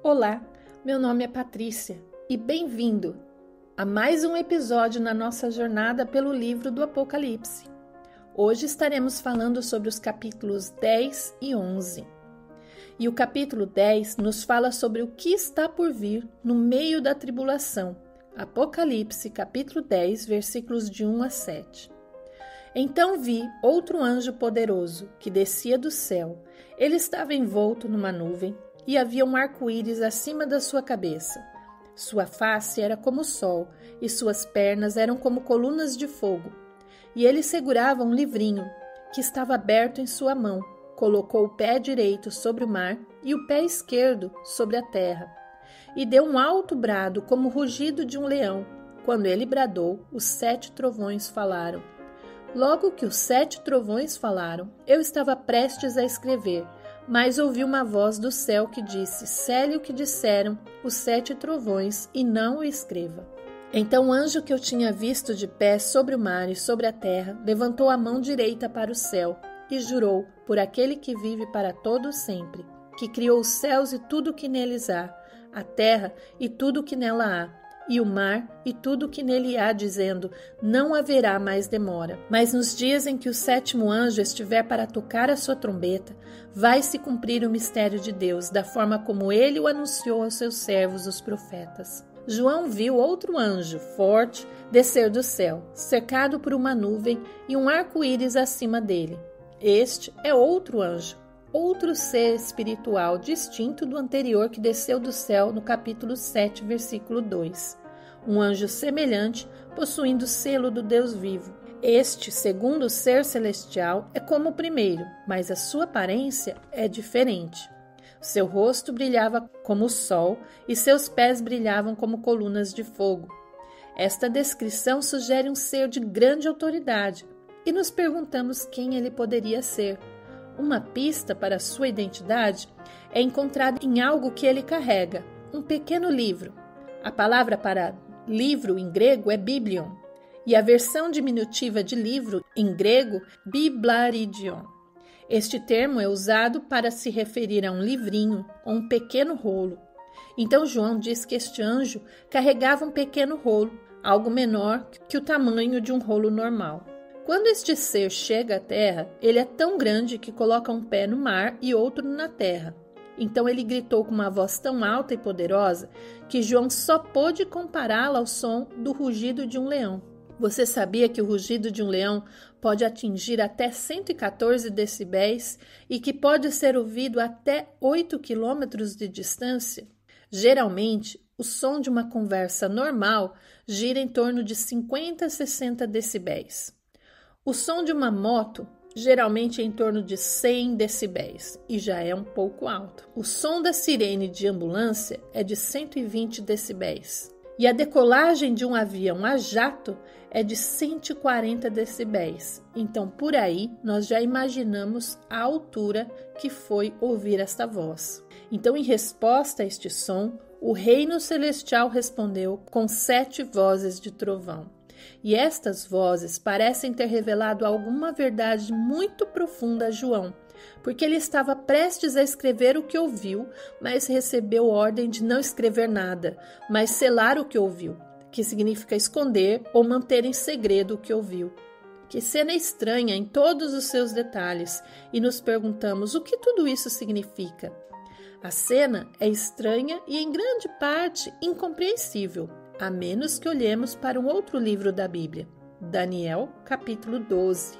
Olá, meu nome é Patrícia e bem-vindo a mais um episódio na nossa jornada pelo livro do Apocalipse. Hoje estaremos falando sobre os capítulos 10 e 11. E o capítulo 10 nos fala sobre o que está por vir no meio da tribulação. Apocalipse, capítulo 10, versículos de 1 a 7. Então vi outro anjo poderoso que descia do céu. Ele estava envolto numa nuvem e havia um arco-íris acima da sua cabeça. Sua face era como o sol e suas pernas eram como colunas de fogo. E ele segurava um livrinho que estava aberto em sua mão. Colocou o pé direito sobre o mar e o pé esquerdo sobre a terra. E deu um alto brado como o rugido de um leão. Quando ele bradou, os 7 trovões falaram. Logo que os 7 trovões falaram, eu estava prestes a escrever, mas ouvi uma voz do céu que disse: cele o que disseram os 7 trovões e não o escreva. Então o anjo que eu tinha visto de pé sobre o mar e sobre a terra levantou a mão direita para o céu e jurou por aquele que vive para todo sempre, que criou os céus e tudo o que neles há, a terra e tudo o que nela há, e o mar e tudo o que nele há, dizendo: não haverá mais demora. Mas nos dias em que o 7º anjo estiver para tocar a sua trombeta, vai se cumprir o mistério de Deus, da forma como ele o anunciou aos seus servos, os profetas. João viu outro anjo, forte, descer do céu, cercado por uma nuvem e um arco-íris acima dele. Este é outro anjo, outro ser espiritual distinto do anterior que desceu do céu no capítulo 7, versículo 2. Um anjo semelhante, possuindo o selo do Deus vivo. Este, segundo ser celestial, é como o primeiro, mas a sua aparência é diferente. Seu rosto brilhava como o sol e seus pés brilhavam como colunas de fogo. Esta descrição sugere um ser de grande autoridade e nos perguntamos quem ele poderia ser. Uma pista para sua identidade é encontrada em algo que ele carrega, um pequeno livro. A palavra para livro em grego é biblion, e a versão diminutiva de livro em grego, biblaridion. Este termo é usado para se referir a um livrinho ou um pequeno rolo. Então João diz que este anjo carregava um pequeno rolo, algo menor que o tamanho de um rolo normal. Quando este ser chega à terra, ele é tão grande que coloca um pé no mar e outro na terra. Então ele gritou com uma voz tão alta e poderosa que João só pôde compará-la ao som do rugido de um leão. Você sabia que o rugido de um leão pode atingir até 114 decibéis e que pode ser ouvido até 8 quilômetros de distância? Geralmente, o som de uma conversa normal gira em torno de 50 a 60 decibéis. O som de uma moto geralmente é em torno de 100 decibéis e já é um pouco alto. O som da sirene de ambulância é de 120 decibéis. E a decolagem de um avião a jato é de 140 decibéis. Então, por aí, nós já imaginamos a altura que foi ouvir esta voz. Então, em resposta a este som, o reino celestial respondeu com 7 vozes de trovão. E estas vozes parecem ter revelado alguma verdade muito profunda a João, porque ele estava prestes a escrever o que ouviu, mas recebeu ordem de não escrever nada, mas selar o que ouviu, que significa esconder ou manter em segredo o que ouviu. Que cena estranha em todos os seus detalhes, e nos perguntamos o que tudo isso significa. A cena é estranha e, em grande parte, incompreensível, a menos que olhemos para um outro livro da Bíblia, Daniel, capítulo 12.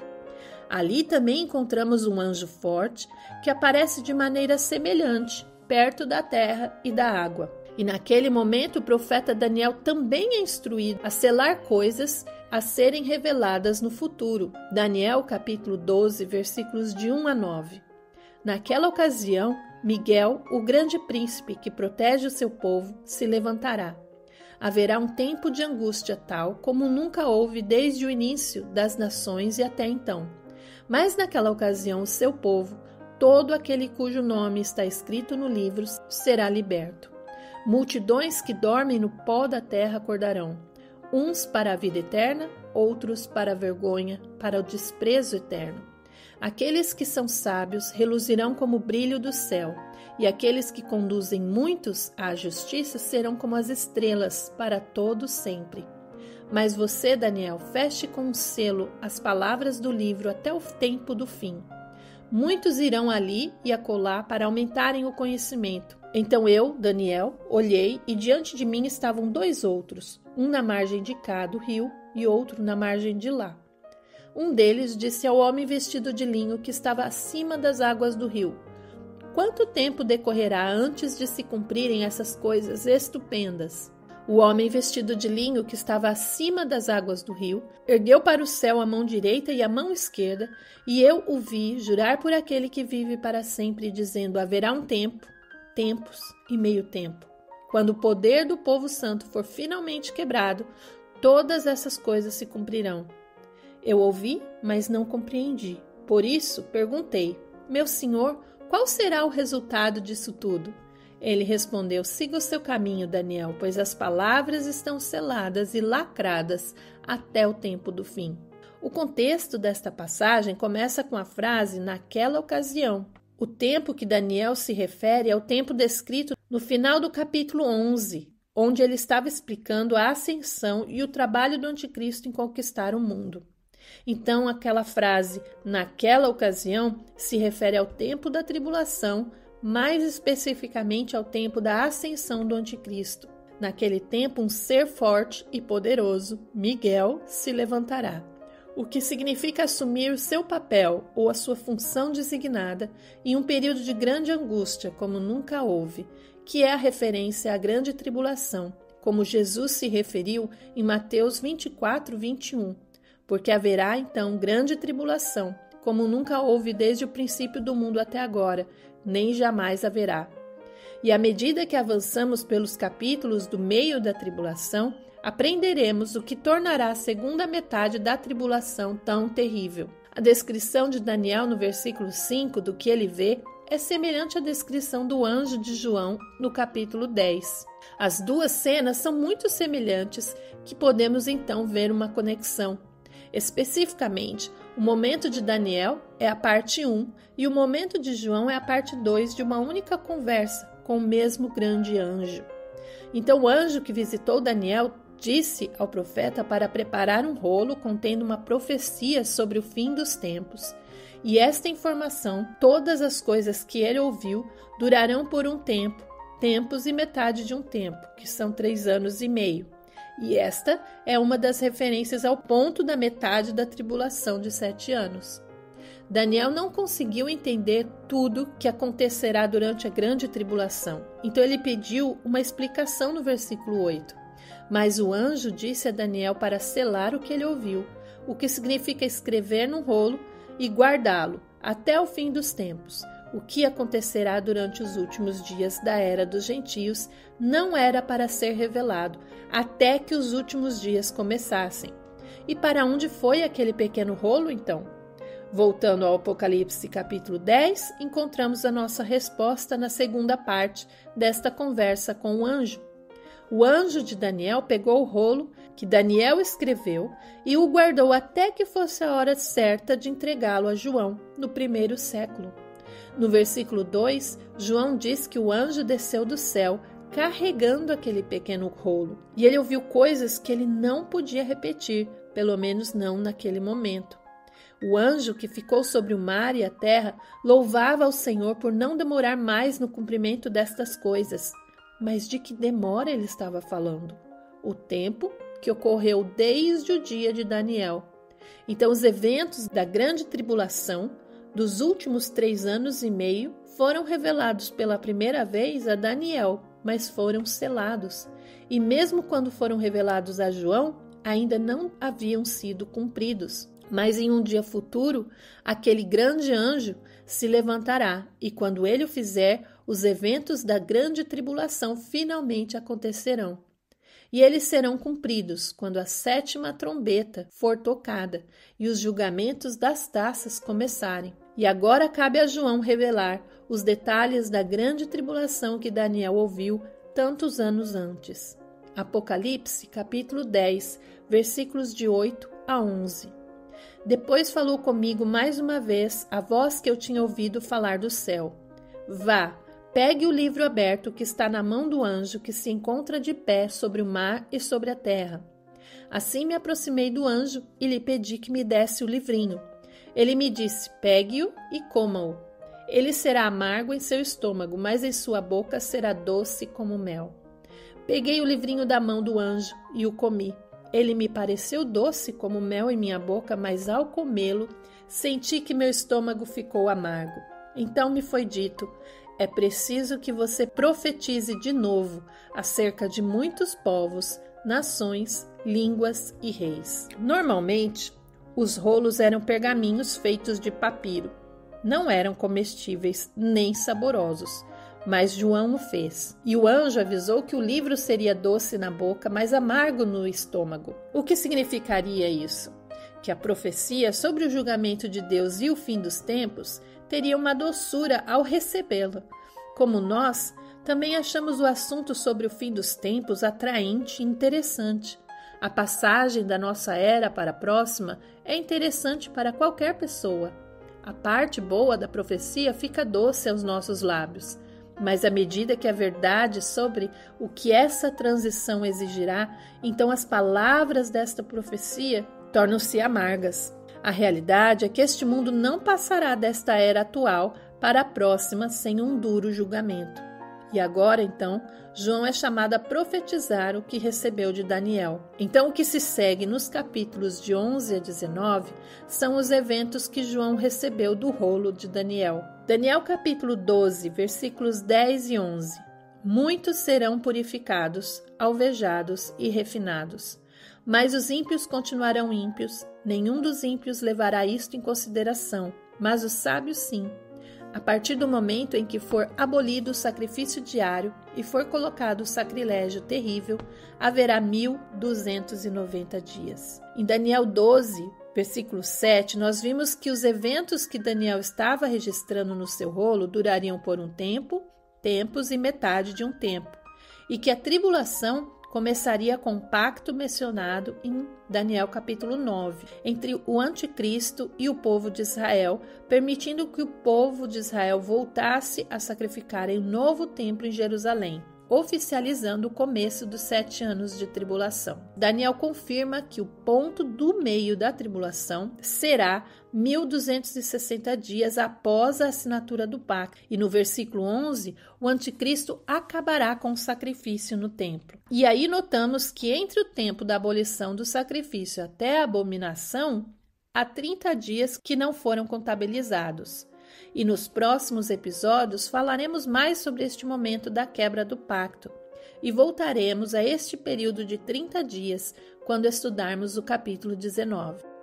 Ali também encontramos um anjo forte que aparece de maneira semelhante, perto da terra e da água. E naquele momento o profeta Daniel também é instruído a selar coisas a serem reveladas no futuro. Daniel, capítulo 12, versículos de 1 a 9. Naquela ocasião, Miguel, o grande príncipe que protege o seu povo, se levantará. Haverá um tempo de angústia tal como nunca houve desde o início das nações e até então. Mas naquela ocasião o seu povo, todo aquele cujo nome está escrito no livro, será liberto. Multidões que dormem no pó da terra acordarão, uns para a vida eterna, outros para a vergonha, para o desprezo eterno. Aqueles que são sábios reluzirão como o brilho do céu, e aqueles que conduzem muitos à justiça serão como as estrelas para todo sempre. Mas você, Daniel, feche com um selo as palavras do livro até o tempo do fim. Muitos irão ali e acolá para aumentarem o conhecimento. Então eu, Daniel, olhei e diante de mim estavam 2 outros, um na margem de cá do rio e outro na margem de lá. Um deles disse ao homem vestido de linho que estava acima das águas do rio: quanto tempo decorrerá antes de se cumprirem essas coisas estupendas? O homem vestido de linho que estava acima das águas do rio ergueu para o céu a mão direita e a mão esquerda, e eu o vi jurar por aquele que vive para sempre, dizendo: haverá um tempo, tempos e meio tempo. Quando o poder do povo santo for finalmente quebrado, todas essas coisas se cumprirão. Eu ouvi, mas não compreendi. Por isso, perguntei: meu senhor, qual será o resultado disso tudo? Ele respondeu: siga o seu caminho, Daniel, pois as palavras estão seladas e lacradas até o tempo do fim. O contexto desta passagem começa com a frase naquela ocasião. O tempo que Daniel se refere é o tempo descrito no final do capítulo 11, onde ele estava explicando a ascensão e o trabalho do anticristo em conquistar o mundo. Então, aquela frase, naquela ocasião, se refere ao tempo da tribulação, mais especificamente ao tempo da ascensão do anticristo. Naquele tempo, um ser forte e poderoso, Miguel, se levantará, o que significa assumir o seu papel ou a sua função designada em um período de grande angústia, como nunca houve, que é a referência à grande tribulação, como Jesus se referiu em Mateus 24, 21. Porque haverá então grande tribulação, como nunca houve desde o princípio do mundo até agora, nem jamais haverá. E à medida que avançamos pelos capítulos do meio da tribulação, aprenderemos o que tornará a segunda metade da tribulação tão terrível. A descrição de Daniel no versículo 5 do que ele vê é semelhante à descrição do anjo de João no capítulo 10. As duas cenas são muito semelhantes, que podemos então ver uma conexão. Especificamente, o momento de Daniel é a parte 1 e o momento de João é a parte 2 de uma única conversa com o mesmo grande anjo. Então o anjo que visitou Daniel disse ao profeta para preparar um rolo contendo uma profecia sobre o fim dos tempos. E esta informação, todas as coisas que ele ouviu, durarão por um tempo, tempos e metade de um tempo, que são 3 anos e meio. E esta é uma das referências ao ponto da metade da tribulação de 7 anos. Daniel não conseguiu entender tudo que acontecerá durante a grande tribulação, então ele pediu uma explicação no versículo 8. Mas o anjo disse a Daniel para selar o que ele ouviu, o que significa escrever num rolo e guardá-lo até o fim dos tempos. O que acontecerá durante os últimos dias da era dos gentios não era para ser revelado, até que os últimos dias começassem. E para onde foi aquele pequeno rolo, então? Voltando ao Apocalipse capítulo 10, encontramos a nossa resposta na segunda parte desta conversa com o anjo. O anjo de Daniel pegou o rolo que Daniel escreveu e o guardou até que fosse a hora certa de entregá-lo a João, no 1º século. No versículo 2, João diz que o anjo desceu do céu carregando aquele pequeno rolo, e ele ouviu coisas que ele não podia repetir, pelo menos não naquele momento. O anjo que ficou sobre o mar e a terra louvava ao Senhor por não demorar mais no cumprimento destas coisas. Mas de que demora ele estava falando? O tempo que ocorreu desde o dia de Daniel. Então os eventos da grande tribulação dos últimos 3 anos e meio foram revelados pela primeira vez a Daniel, mas foram selados. E mesmo quando foram revelados a João, ainda não haviam sido cumpridos. Mas em um dia futuro, aquele grande anjo se levantará, e quando ele o fizer, os eventos da grande tribulação finalmente acontecerão. E eles serão cumpridos quando a 7ª trombeta for tocada e os julgamentos das taças começarem. E agora cabe a João revelar os detalhes da grande tribulação que Daniel ouviu tantos anos antes. Apocalipse, capítulo 10, versículos de 8 a 11. Depois falou comigo mais uma vez a voz que eu tinha ouvido falar do céu. Vá, pegue o livro aberto que está na mão do anjo que se encontra de pé sobre o mar e sobre a terra. Assim me aproximei do anjo e lhe pedi que me desse o livrinho. Ele me disse, pegue-o e coma-o. Ele será amargo em seu estômago, mas em sua boca será doce como mel. Peguei o livrinho da mão do anjo e o comi. Ele me pareceu doce como mel em minha boca, mas ao comê-lo, senti que meu estômago ficou amargo. Então me foi dito, é preciso que você profetize de novo acerca de muitos povos, nações, línguas e reis. Normalmente, os rolos eram pergaminhos feitos de papiro. Não eram comestíveis nem saborosos, mas João o fez. E o anjo avisou que o livro seria doce na boca, mas amargo no estômago. O que significaria isso? Que a profecia sobre o julgamento de Deus e o fim dos tempos teria uma doçura ao recebê-la. Como nós, também achamos o assunto sobre o fim dos tempos atraente e interessante. A passagem da nossa era para a próxima é interessante para qualquer pessoa. A parte boa da profecia fica doce aos nossos lábios, mas à medida que a verdade sobre o que essa transição exigirá, então as palavras desta profecia tornam-se amargas. A realidade é que este mundo não passará desta era atual para a próxima sem um duro julgamento. E agora, então, João é chamado a profetizar o que recebeu de Daniel. Então, o que se segue nos capítulos de 11 a 19 são os eventos que João recebeu do rolo de Daniel. Daniel capítulo 12, versículos 10 e 11. Muitos serão purificados, alvejados e refinados. Mas os ímpios continuarão ímpios, nenhum dos ímpios levará isto em consideração, mas os sábios sim. A partir do momento em que for abolido o sacrifício diário e for colocado o sacrilégio terrível, haverá 1290 dias. Em Daniel 12, versículo 7, nós vimos que os eventos que Daniel estava registrando no seu rolo durariam por um tempo, tempos e metade de um tempo, e que a tribulação começaria com o pacto mencionado em Daniel capítulo 9, entre o anticristo e o povo de Israel, permitindo que o povo de Israel voltasse a sacrificar em um novo templo em Jerusalém, oficializando o começo dos 7 anos de tribulação. Daniel confirma que o ponto do meio da tribulação será 1260 dias após a assinatura do pacto. E no versículo 11, o anticristo acabará com o sacrifício no templo. E aí notamos que entre o tempo da abolição do sacrifício até a abominação, há 30 dias que não foram contabilizados. E nos próximos episódios falaremos mais sobre este momento da quebra do pacto e voltaremos a este período de 30 dias quando estudarmos o capítulo 19.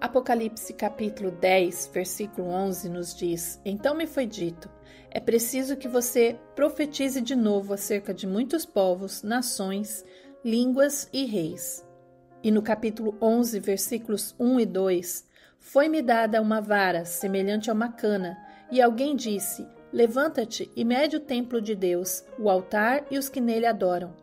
Apocalipse capítulo 10, versículo 11 nos diz: Então me foi dito, é preciso que você profetize de novo acerca de muitos povos, nações, línguas e reis. E no capítulo 11, versículos 1 e 2, foi-me dada uma vara semelhante a uma cana, e alguém disse, levanta-te e mede o templo de Deus, o altar e os que nele adoram.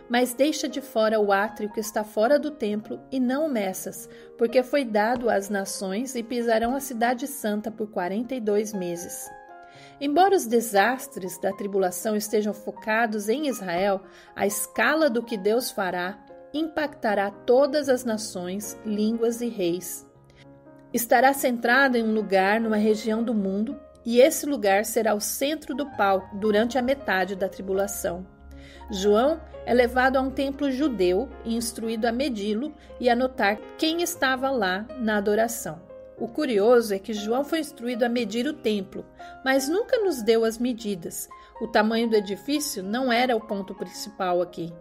Mas deixa de fora o átrio que está fora do templo e não o meças, porque foi dado às nações e pisarão a cidade santa por 42 meses. Embora os desastres da tribulação estejam focados em Israel, a escala do que Deus fará impactará todas as nações, línguas e reis. Estará centrada em um lugar numa região do mundo e esse lugar será o centro do palco durante a metade da tribulação. João é levado a um templo judeu e instruído a medi-lo e a notar quem estava lá na adoração. O curioso é que João foi instruído a medir o templo, mas nunca nos deu as medidas. O tamanho do edifício não era o ponto principal aqui.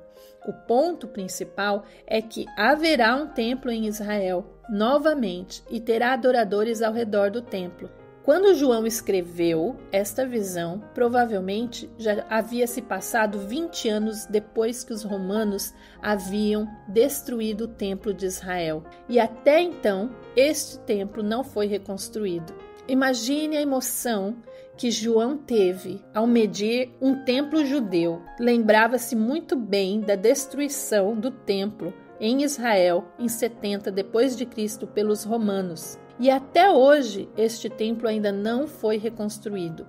O ponto principal é que haverá um templo em Israel novamente e terá adoradores ao redor do templo. Quando João escreveu esta visão, provavelmente já havia se passado 20 anos depois que os romanos haviam destruído o templo de Israel. E até então, este templo não foi reconstruído. Imagine a emoção que João teve ao medir um templo judeu. Lembrava-se muito bem da destruição do templo em Israel em 70 depois de Cristo pelos romanos. E até hoje este templo ainda não foi reconstruído.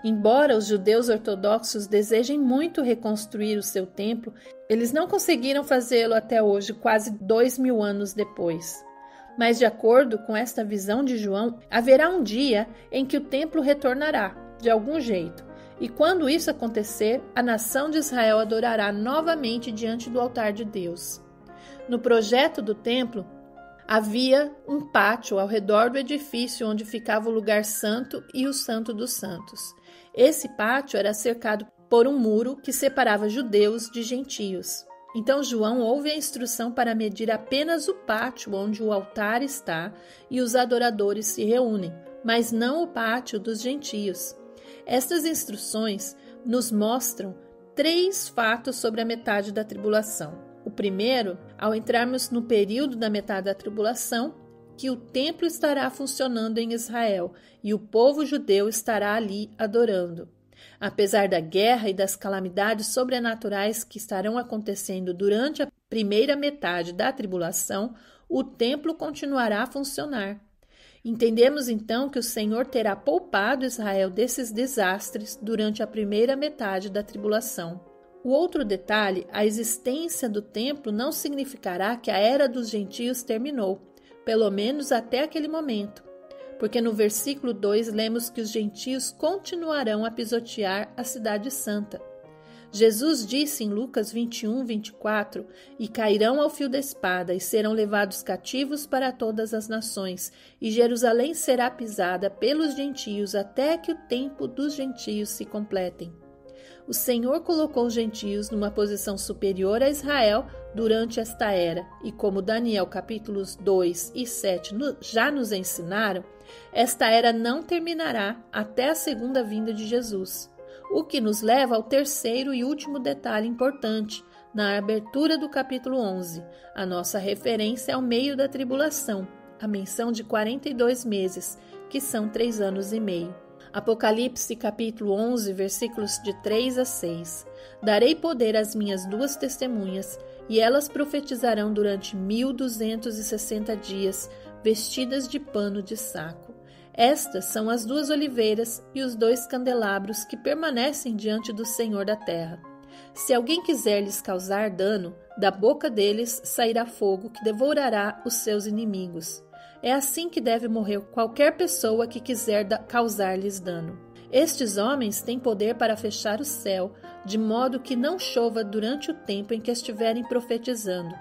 Embora os judeus ortodoxos desejem muito reconstruir o seu templo, eles não conseguiram fazê-lo até hoje, quase 2000 anos depois. Mas de acordo com esta visão de João, haverá um dia em que o templo retornará, de algum jeito. E quando isso acontecer, a nação de Israel adorará novamente diante do altar de Deus. No projeto do templo, havia um pátio ao redor do edifício onde ficava o lugar santo e o Santo dos Santos. Esse pátio era cercado por um muro que separava judeus de gentios. Então João ouve a instrução para medir apenas o pátio onde o altar está e os adoradores se reúnem, mas não o pátio dos gentios. Estas instruções nos mostram 3 fatos sobre a metade da tribulação. O primeiro, ao entrarmos no período da metade da tribulação, que o templo estará funcionando em Israel e o povo judeu estará ali adorando. Apesar da guerra e das calamidades sobrenaturais que estarão acontecendo durante a primeira metade da tribulação, o templo continuará a funcionar. Entendemos então que o Senhor terá poupado Israel desses desastres durante a primeira metade da tribulação. O outro detalhe, a existência do templo não significará que a era dos gentios terminou, pelo menos até aquele momento, porque no versículo 2 lemos que os gentios continuarão a pisotear a cidade santa. Jesus disse em Lucas 21, 24, e cairão ao fio da espada e serão levados cativos para todas as nações, e Jerusalém será pisada pelos gentios até que o tempo dos gentios se completem. O Senhor colocou os gentios numa posição superior a Israel durante esta era, e como Daniel capítulos 2 e 7 já nos ensinaram, esta era não terminará até a segunda vinda de Jesus. O que nos leva ao terceiro e último detalhe importante, na abertura do capítulo 11. A nossa referência ao meio da tribulação, a menção de 42 meses, que são 3 anos e meio. Apocalipse capítulo 11, versículos de 3 a 6. Darei poder às minhas 2 testemunhas, e elas profetizarão durante 1260 dias, vestidas de pano de saco. Estas são as 2 oliveiras e os 2 candelabros que permanecem diante do Senhor da terra. Se alguém quiser lhes causar dano, da boca deles sairá fogo que devorará os seus inimigos. É assim que deve morrer qualquer pessoa que quiser causar-lhes dano. Estes homens têm poder para fechar o céu, de modo que não chova durante o tempo em que estiverem profetizando,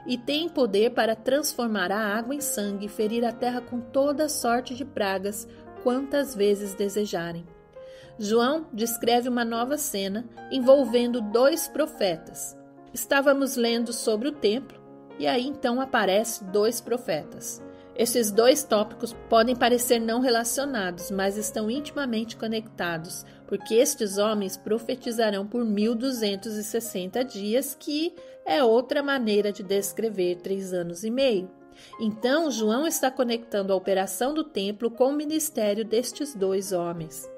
e têm poder para transformar a água em sangue e ferir a terra com toda sorte de pragas, quantas vezes desejarem. João descreve uma nova cena envolvendo 2 profetas. Estávamos lendo sobre o templo, e aí então aparecem 2 profetas. Esses 2 tópicos podem parecer não relacionados, mas estão intimamente conectados, porque estes homens profetizarão por 1260 dias, que é outra maneira de descrever 3 anos e meio. Então, João está conectando a operação do templo com o ministério destes 2 homens.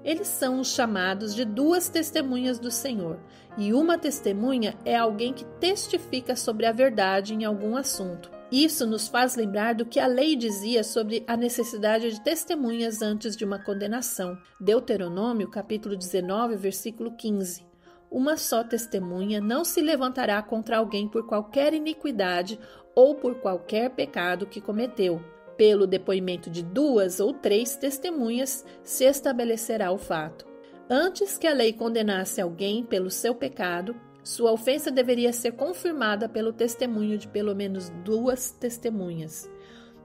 Eles são os chamados de 2 testemunhas do Senhor, e uma testemunha é alguém que testifica sobre a verdade em algum assunto. Isso nos faz lembrar do que a lei dizia sobre a necessidade de testemunhas antes de uma condenação. Deuteronômio, capítulo 19, versículo 15. Uma só testemunha não se levantará contra alguém por qualquer iniquidade ou por qualquer pecado que cometeu. Pelo depoimento de 2 ou 3 testemunhas se estabelecerá o fato. Antes que a lei condenasse alguém pelo seu pecado, sua ofensa deveria ser confirmada pelo testemunho de pelo menos 2 testemunhas.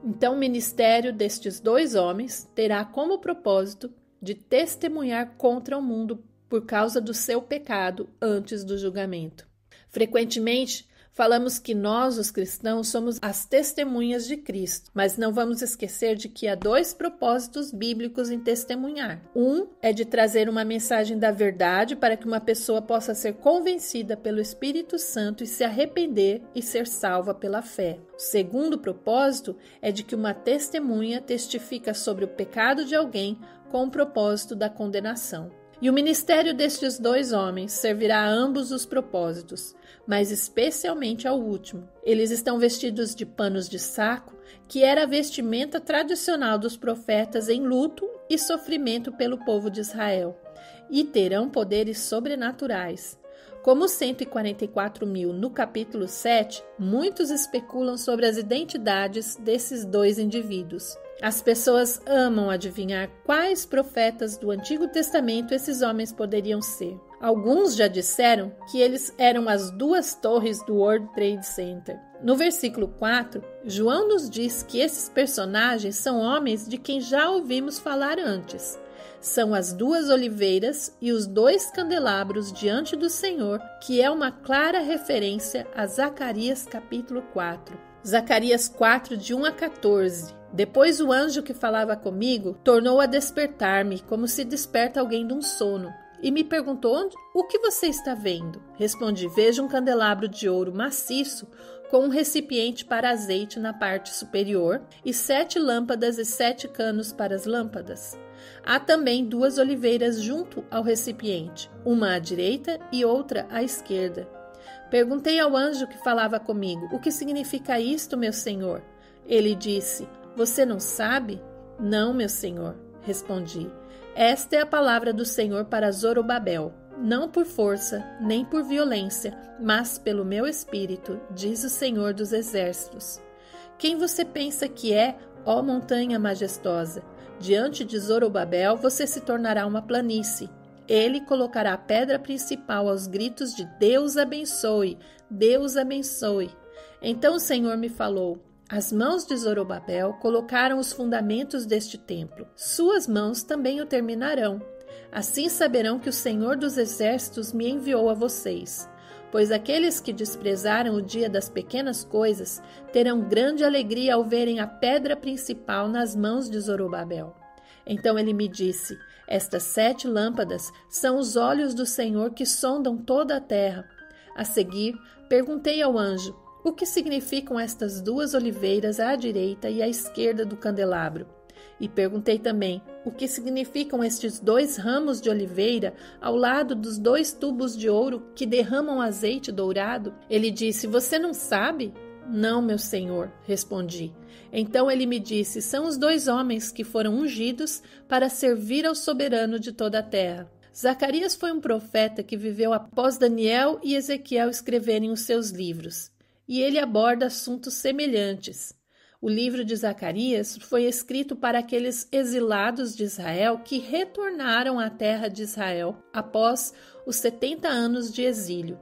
Então, o ministério destes 2 homens terá como propósito de testemunhar contra o mundo por causa do seu pecado antes do julgamento. Frequentemente, falamos que nós, os cristãos, somos as testemunhas de Cristo, mas não vamos esquecer de que há 2 propósitos bíblicos em testemunhar. Um é de trazer uma mensagem da verdade para que uma pessoa possa ser convencida pelo Espírito Santo e se arrepender e ser salva pela fé. O segundo propósito é de que uma testemunha testifica sobre o pecado de alguém com o propósito da condenação. E o ministério destes 2 homens servirá a ambos os propósitos, mas especialmente ao último. Eles estão vestidos de panos de saco, que era a vestimenta tradicional dos profetas em luto e sofrimento pelo povo de Israel, e terão poderes sobrenaturais. Como 144.000 no capítulo 7, muitos especulam sobre as identidades desses 2 indivíduos. As pessoas amam adivinhar quais profetas do Antigo Testamento esses homens poderiam ser. Alguns já disseram que eles eram as 2 torres do World Trade Center. No versículo 4, João nos diz que esses personagens são homens de quem já ouvimos falar antes. São as 2 oliveiras e os 2 candelabros diante do Senhor, que é uma clara referência a Zacarias capítulo 4. Zacarias 4, de 1 a 14. Depois o anjo que falava comigo tornou a despertar-me, como se desperta alguém de um sono, e me perguntou: o que você está vendo? Respondi: vejo um candelabro de ouro maciço com um recipiente para azeite na parte superior e 7 lâmpadas e 7 canos para as lâmpadas. Há também 2 oliveiras junto ao recipiente, uma à direita e outra à esquerda. Perguntei ao anjo que falava comigo: o que significa isto, meu senhor? Ele disse: você não sabe? Não, meu senhor, respondi. Esta é a palavra do Senhor para Zorobabel. Não por força, nem por violência, mas pelo meu espírito, diz o Senhor dos Exércitos. Quem você pensa que é, ó montanha majestosa? Diante de Zorobabel você se tornará uma planície. Ele colocará a pedra principal aos gritos de Deus abençoe, Deus abençoe. Então o Senhor me falou: as mãos de Zorobabel colocaram os fundamentos deste templo. Suas mãos também o terminarão. Assim saberão que o Senhor dos Exércitos me enviou a vocês. Pois aqueles que desprezaram o dia das pequenas coisas terão grande alegria ao verem a pedra principal nas mãos de Zorobabel. Então ele me disse: estas 7 lâmpadas são os olhos do Senhor que sondam toda a terra. A seguir, perguntei ao anjo: o que significam estas 2 oliveiras à direita e à esquerda do candelabro? E perguntei também: o que significam estes 2 ramos de oliveira ao lado dos 2 tubos de ouro que derramam azeite dourado? Ele disse: você não sabe? Não, meu senhor, respondi. Então ele me disse: são os 2 homens que foram ungidos para servir ao soberano de toda a terra. Zacarias foi um profeta que viveu após Daniel e Ezequiel escreverem os seus livros, e ele aborda assuntos semelhantes. O livro de Zacarias foi escrito para aqueles exilados de Israel que retornaram à terra de Israel após os 70 anos de exílio.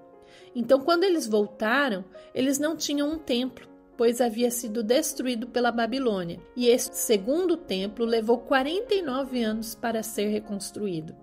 Então, quando eles voltaram, eles não tinham um templo, pois havia sido destruído pela Babilônia, e este segundo templo levou 49 anos para ser reconstruído.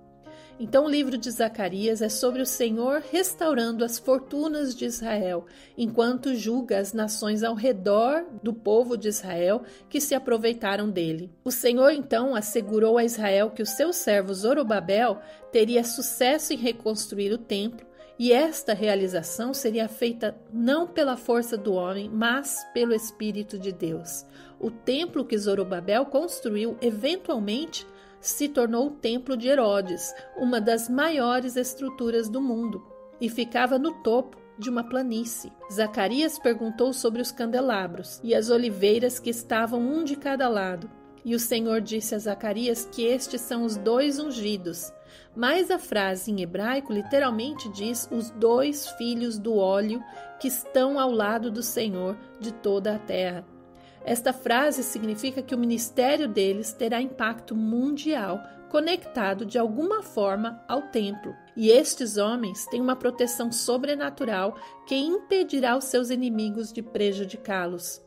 Então o livro de Zacarias é sobre o Senhor restaurando as fortunas de Israel, enquanto julga as nações ao redor do povo de Israel que se aproveitaram dele. O Senhor então assegurou a Israel que o seu servo Zorobabel teria sucesso em reconstruir o templo, e esta realização seria feita não pela força do homem, mas pelo Espírito de Deus. O templo que Zorobabel construiu eventualmente se tornou o Templo de Herodes, uma das maiores estruturas do mundo, e ficava no topo de uma planície. Zacarias perguntou sobre os candelabros e as oliveiras que estavam um de cada lado. E o Senhor disse a Zacarias que estes são os 2 ungidos. Mas a frase em hebraico literalmente diz os 2 filhos do óleo que estão ao lado do Senhor de toda a terra. Esta frase significa que o ministério deles terá impacto mundial, conectado de alguma forma ao templo. E estes homens têm uma proteção sobrenatural que impedirá os seus inimigos de prejudicá-los.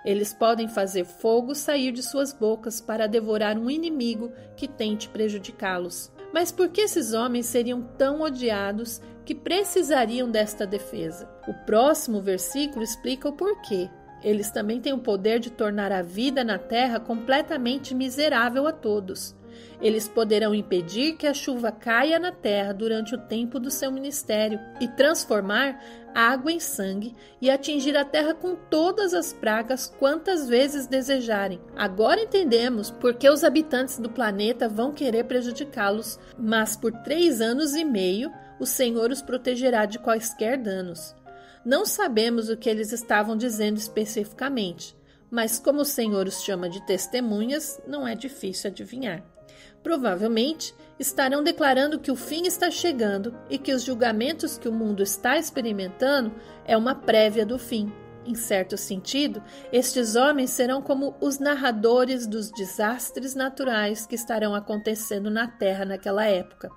Eles podem fazer fogo sair de suas bocas para devorar um inimigo que tente prejudicá-los. Mas por que esses homens seriam tão odiados que precisariam desta defesa? O próximo versículo explica o porquê. Eles também têm o poder de tornar a vida na terra completamente miserável a todos. Eles poderão impedir que a chuva caia na terra durante o tempo do seu ministério e transformar água em sangue e atingir a terra com todas as pragas quantas vezes desejarem. Agora entendemos por que os habitantes do planeta vão querer prejudicá-los, mas por 3 anos e meio o Senhor os protegerá de quaisquer danos. Não sabemos o que eles estavam dizendo especificamente, mas como o Senhor os chama de testemunhas, não é difícil adivinhar. Provavelmente estarão declarando que o fim está chegando e que os julgamentos que o mundo está experimentando é uma prévia do fim. Em certo sentido, estes homens serão como os narradores dos desastres naturais que estarão acontecendo na Terra naquela época.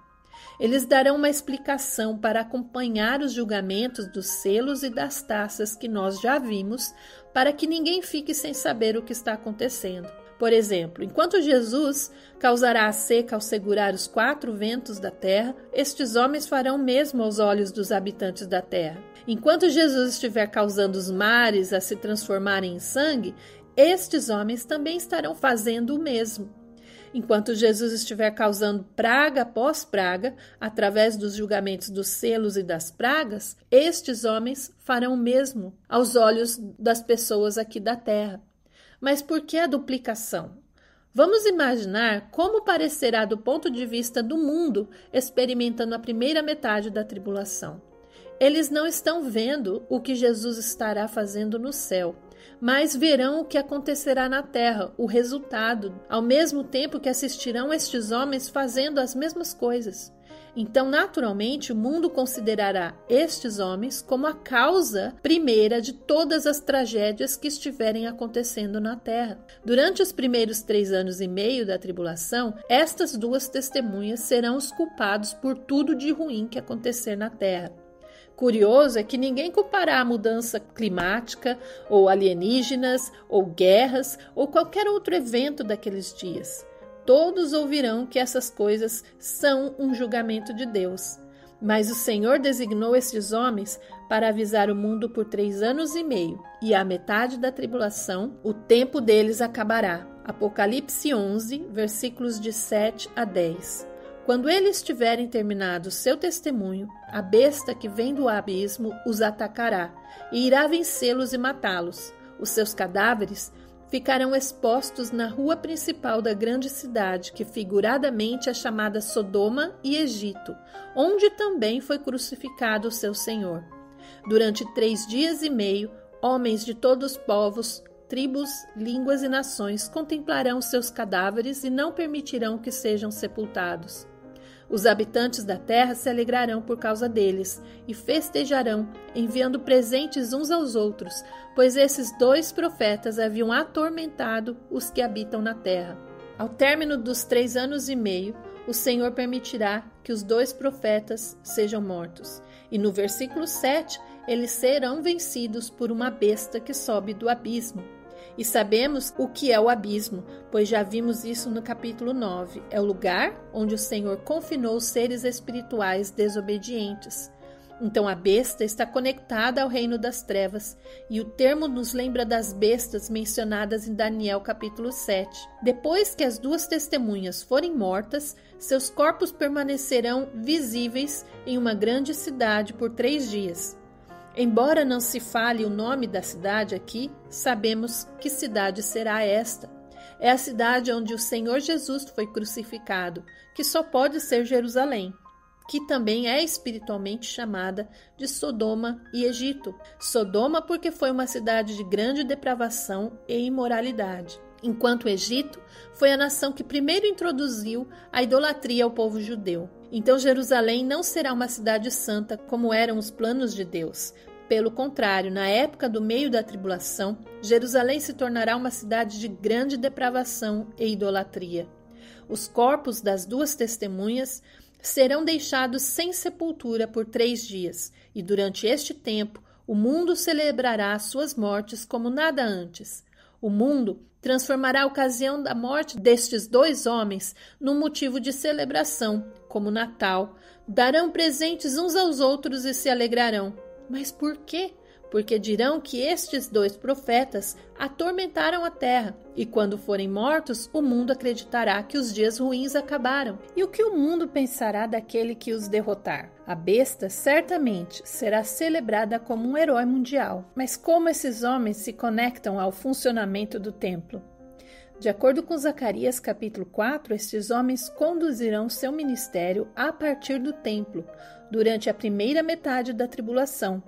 Eles darão uma explicação para acompanhar os julgamentos dos selos e das taças que nós já vimos, para que ninguém fique sem saber o que está acontecendo. Por exemplo, enquanto Jesus causará a seca ao segurar os 4 ventos da terra, estes homens farão o mesmo aos olhos dos habitantes da terra. Enquanto Jesus estiver causando os mares a se transformarem em sangue, estes homens também estarão fazendo o mesmo. Enquanto Jesus estiver causando praga após praga, através dos julgamentos dos selos e das pragas, estes homens farão o mesmo aos olhos das pessoas aqui da terra. Mas por que a duplicação? Vamos imaginar como parecerá do ponto de vista do mundo experimentando a primeira metade da tribulação. Eles não estão vendo o que Jesus estará fazendo no céu, mas verão o que acontecerá na terra, o resultado, ao mesmo tempo que assistirão estes homens fazendo as mesmas coisas. Então, naturalmente, o mundo considerará estes homens como a causa primeira de todas as tragédias que estiverem acontecendo na terra. Durante os primeiros 3 anos e meio da tribulação, estas 2 testemunhas serão os culpados por tudo de ruim que acontecer na terra. Curioso é que ninguém culpará a mudança climática, ou alienígenas, ou guerras, ou qualquer outro evento daqueles dias. Todos ouvirão que essas coisas são um julgamento de Deus. Mas o Senhor designou estes homens para avisar o mundo por 3 anos e meio, e à metade da tribulação, o tempo deles acabará. Apocalipse 11, versículos de 7 a 10. Quando eles tiverem terminado seu testemunho, a besta que vem do abismo os atacará e irá vencê-los e matá-los. Os seus cadáveres ficarão expostos na rua principal da grande cidade, que figuradamente é chamada Sodoma e Egito, onde também foi crucificado o seu Senhor. Durante 3 dias e meio, homens de todos os povos, tribos, línguas e nações contemplarão seus cadáveres e não permitirão que sejam sepultados. Os habitantes da terra se alegrarão por causa deles e festejarão, enviando presentes uns aos outros, pois esses 2 profetas haviam atormentado os que habitam na terra. Ao término dos 3 anos e meio, o Senhor permitirá que os 2 profetas sejam mortos. E no versículo 7, eles serão vencidos por uma besta que sobe do abismo. E sabemos o que é o abismo, pois já vimos isso no capítulo 9. É o lugar onde o Senhor confinou os seres espirituais desobedientes. Então a besta está conectada ao reino das trevas, e o termo nos lembra das bestas mencionadas em Daniel capítulo 7. Depois que as 2 testemunhas forem mortas, seus corpos permanecerão visíveis em uma grande cidade por 3 dias. Embora não se fale o nome da cidade aqui, sabemos que cidade será esta. É a cidade onde o Senhor Jesus foi crucificado, que só pode ser Jerusalém, que também é espiritualmente chamada de Sodoma e Egito. Sodoma porque foi uma cidade de grande depravação e imoralidade, enquanto o Egito foi a nação que primeiro introduziu a idolatria ao povo judeu. Então Jerusalém não será uma cidade santa como eram os planos de Deus. Pelo contrário, na época do meio da tribulação, Jerusalém se tornará uma cidade de grande depravação e idolatria. Os corpos das 2 testemunhas serão deixados sem sepultura por 3 dias, e durante este tempo o mundo celebrará suas mortes como nada antes. O mundo transformará a ocasião da morte destes 2 homens num motivo de celebração, como Natal. Darão presentes uns aos outros e se alegrarão. Mas por quê? porque dirão que estes 2 profetas atormentaram a terra, e quando forem mortos, o mundo acreditará que os dias ruins acabaram. E o que o mundo pensará daquele que os derrotar? A besta certamente será celebrada como um herói mundial. Mas como esses homens se conectam ao funcionamento do templo? De acordo com Zacarias capítulo 4, estes homens conduzirão seu ministério a partir do templo, durante a primeira metade da tribulação,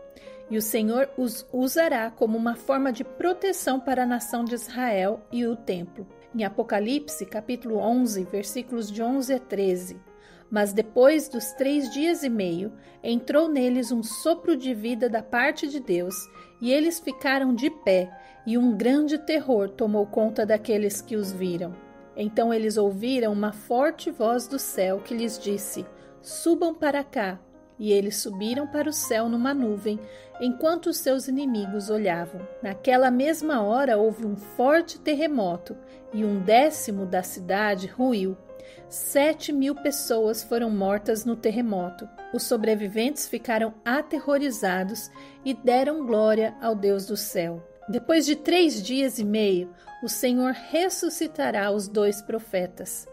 e o Senhor os usará como uma forma de proteção para a nação de Israel e o templo. Em Apocalipse capítulo 11, versículos de 11 a 13, mas depois dos 3 dias e meio, entrou neles um sopro de vida da parte de Deus, e eles ficaram de pé, e um grande terror tomou conta daqueles que os viram. Então eles ouviram uma forte voz do céu que lhes disse: subam para cá. E eles subiram para o céu numa nuvem, enquanto os seus inimigos olhavam. Naquela mesma hora houve um forte terremoto, e 1/10 da cidade ruiu. 7.000 pessoas foram mortas no terremoto. Os sobreviventes ficaram aterrorizados e deram glória ao Deus do céu. Depois de 3 dias e meio, o Senhor ressuscitará os 2 profetas.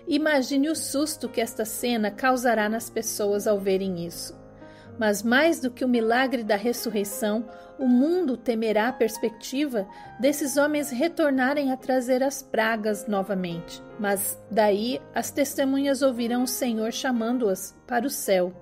Imagine o susto que esta cena causará nas pessoas ao verem isso. Mas mais do que o milagre da ressurreição, o mundo temerá a perspectiva desses homens retornarem a trazer as pragas novamente. Mas daí as testemunhas ouvirão o Senhor chamando-as para o céu.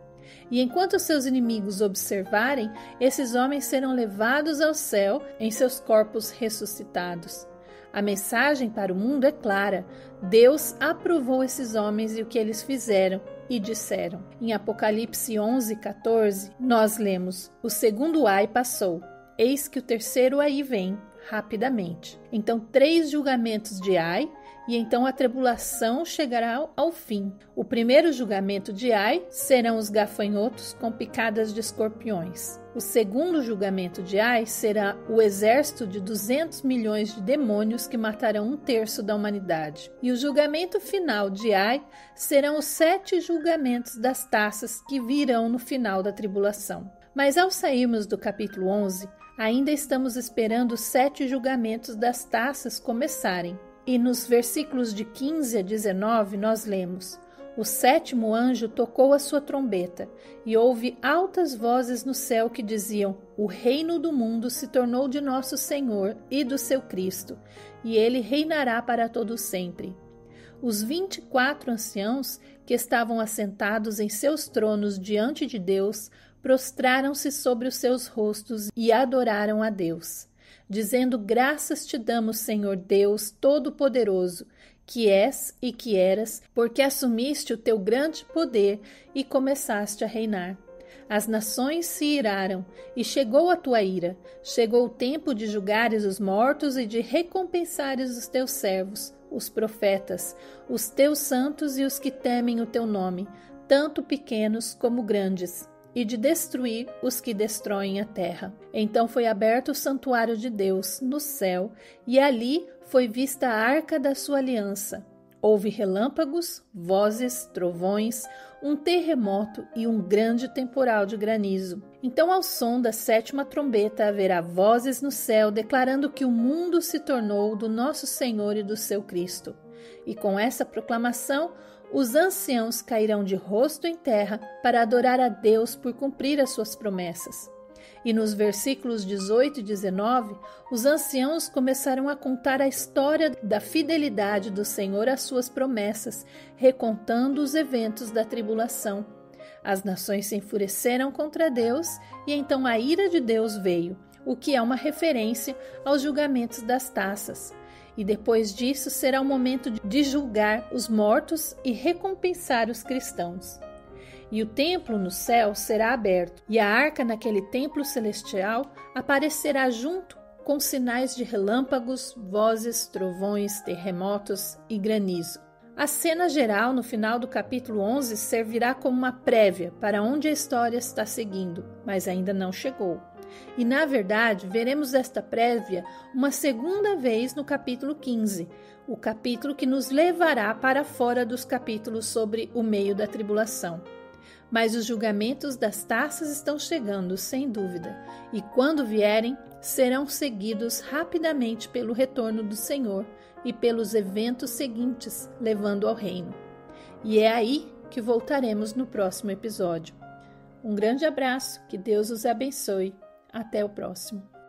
E enquanto seus inimigos observarem, esses homens serão levados ao céu em seus corpos ressuscitados. A mensagem para o mundo é clara. Deus aprovou esses homens e o que eles fizeram, e disseram. Em Apocalipse 11:14, nós lemos: o segundo ai passou, eis que o terceiro aí vem, rapidamente. Então 3 julgamentos de ai, e então a tribulação chegará ao fim. O primeiro julgamento de ai serão os gafanhotos com picadas de escorpiões. O segundo julgamento de ai será o exército de 200 milhões de demônios que matarão 1/3 da humanidade. E o julgamento final de ai serão os 7 julgamentos das taças que virão no final da tribulação. Mas ao sairmos do capítulo 11, ainda estamos esperando os 7 julgamentos das taças começarem. E nos versículos de 15 a 19 nós lemos: o 7º anjo tocou a sua trombeta, e houve altas vozes no céu que diziam: o reino do mundo se tornou de nosso Senhor e do seu Cristo, e ele reinará para todo sempre. Os 24 anciãos que estavam assentados em seus tronos diante de Deus prostraram-se sobre os seus rostos e adoraram a Deus, dizendo: graças te damos, Senhor Deus Todo-Poderoso, que és e que eras, porque assumiste o teu grande poder e começaste a reinar. As nações se iraram, e chegou a tua ira. Chegou o tempo de julgares os mortos e de recompensares os teus servos, os profetas, os teus santos e os que temem o teu nome, tanto pequenos como grandes, e de destruir os que destroem a terra. Então foi aberto o santuário de Deus no céu, e ali foi vista a arca da sua aliança. Houve relâmpagos, vozes, trovões, um terremoto e um grande temporal de granizo. Então, ao som da 7ª trombeta, haverá vozes no céu declarando que o mundo se tornou do nosso Senhor e do seu Cristo. E com essa proclamação, os anciãos cairão de rosto em terra para adorar a Deus por cumprir as suas promessas. E nos versículos 18 e 19, os anciãos começaram a contar a história da fidelidade do Senhor às suas promessas, recontando os eventos da tribulação. As nações se enfureceram contra Deus, e então a ira de Deus veio, o que é uma referência aos julgamentos das taças. E depois disso será o momento de julgar os mortos e recompensar os cristãos. E o templo no céu será aberto, e a arca naquele templo celestial aparecerá junto com sinais de relâmpagos, vozes, trovões, terremotos e granizo. A cena geral no final do capítulo 11 servirá como uma prévia para onde a história está seguindo, mas ainda não chegou. E, na verdade, veremos esta prévia uma segunda vez no capítulo 15, o capítulo que nos levará para fora dos capítulos sobre o meio da tribulação. Mas os julgamentos das taças estão chegando, sem dúvida, e quando vierem, serão seguidos rapidamente pelo retorno do Senhor e pelos eventos seguintes, levando ao reino. E é aí que voltaremos no próximo episódio. Um grande abraço, que Deus os abençoe. Até o próximo.